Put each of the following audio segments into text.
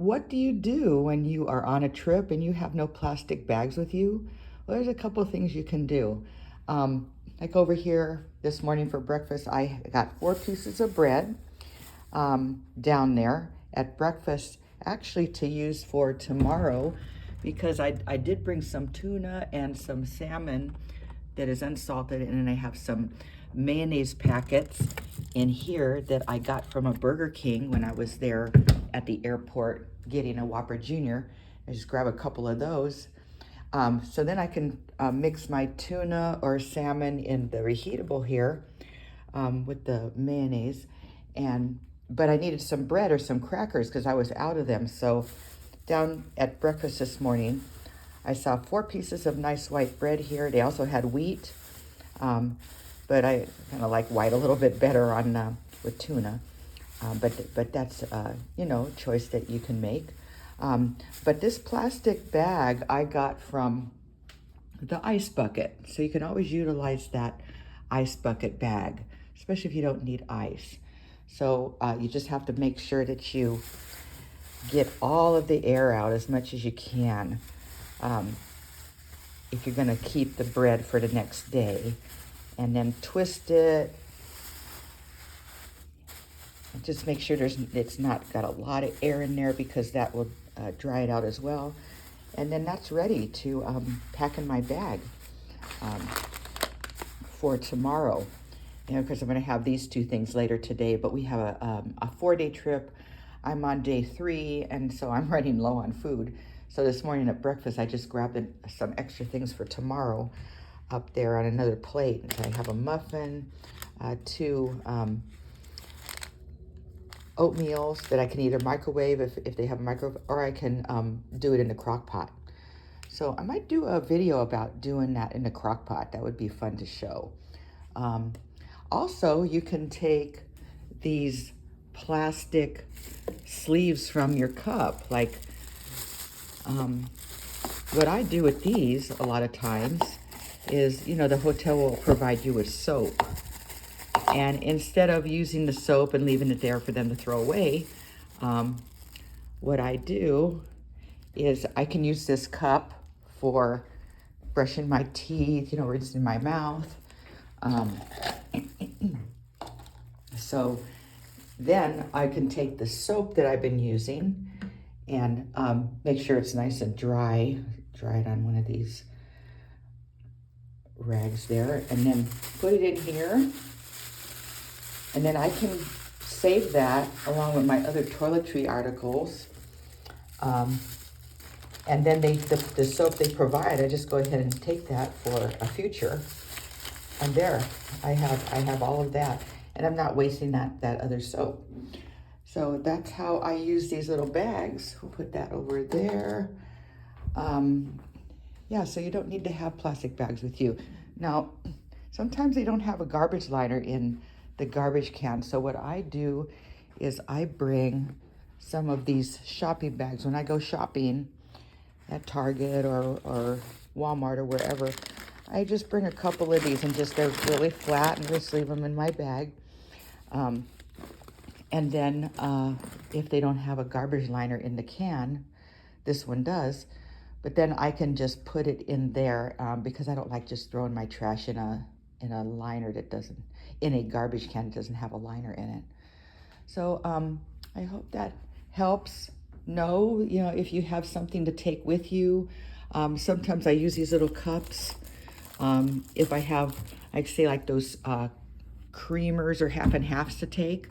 What do you do when you are on a trip and you have no plastic bags with you? Well, there's a couple of things you can do. Like over here this morning for breakfast, I got 4 pieces of bread down there at breakfast, actually to use for tomorrow, because I did bring some tuna and some salmon that is unsalted, and then I have some mayonnaise packets in here that I got from a Burger King when I was there at the airport getting a Whopper Jr. I just grab a couple of those. So then I can mix my tuna or salmon in the reheatable here with the mayonnaise. But I needed some bread or some crackers because I was out of them. So down at breakfast this morning, I saw 4 pieces of nice white bread here. They also had wheat, but I kind of like white a little bit better on with tuna. But that's choice that you can make. But this plastic bag I got from the ice bucket, so you can always utilize that ice bucket bag, especially if you don't need ice. So you just have to make sure that you get all of the air out as much as you can if you're going to keep the bread for the next day. And then twist it. Just make sure it's not got a lot of air in there, because that will dry it out as well. And then that's ready to pack in my bag for tomorrow. Because I'm going to have these 2 things later today, but we have a 4-day trip. I'm on day 3, and so I'm running low on food. So this morning at breakfast, I just grabbed some extra things for tomorrow up there on another plate. I have a muffin, 2 oatmeals that I can either microwave if they have a microwave, or I can do it in the crock pot. So I might do a video about doing that in the crock pot. That would be fun to show. Also, you can take these plastic sleeves from your cup. Like what I do with these a lot of times is, the hotel will provide you with soap. And instead of using the soap and leaving it there for them to throw away, what I do is I can use this cup for brushing my teeth, rinsing my mouth. So then I can take the soap that I've been using and make sure it's nice and dry. Dry it on one of these rags there, and then put it in here. And then I can save that along with my other toiletry articles. And then the soap they provide, I just go ahead and take that for a future. And there, I have all of that. And I'm not wasting that other soap. So that's how I use these little bags. We'll put that over there. Yeah, so you don't need to have plastic bags with you. Now, sometimes they don't have a garbage liner in the garbage can. So what I do is I bring some of these shopping bags. When I go shopping at Target or Walmart or wherever, I just bring a couple of these, and they're really flat, and just leave them in my bag. And then if they don't have a garbage liner in the can, this one does, but then I can just put it in there because I don't like just throwing my trash in a liner in a garbage can that doesn't have a liner in it. So I hope that helps. If you have something to take with you. Sometimes I use these little cups. If I have, I'd say like those creamers or half and halves to take,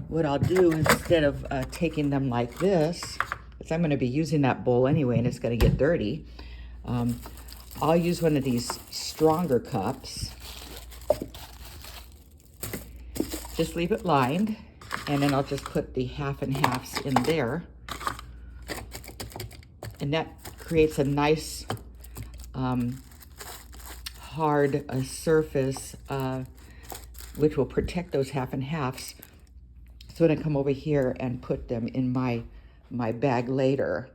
what I'll do instead of taking them like this, because I'm going to be using that bowl anyway and it's going to get dirty, I'll use one of these stronger cups. Just leave it lined, and then I'll just put the half and halves in there, and that creates a nice hard surface which will protect those half and halves. So when I come over here and put them in my bag later,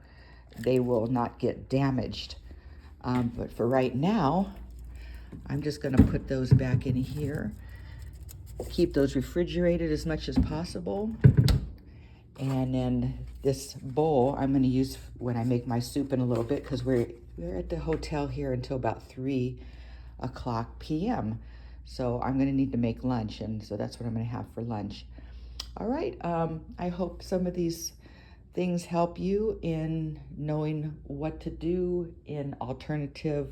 they will not get damaged. But for right now, I'm just going to put those back in here. Keep those refrigerated as much as possible. And then this bowl I'm going to use when I make my soup in a little bit, because we're at the hotel here until about 3 o'clock p.m. So I'm going to need to make lunch, and so that's what I'm going to have for lunch. All right, I hope some of these things help you in knowing what to do in alternative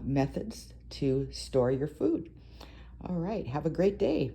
methods to store your food. All right, have a great day.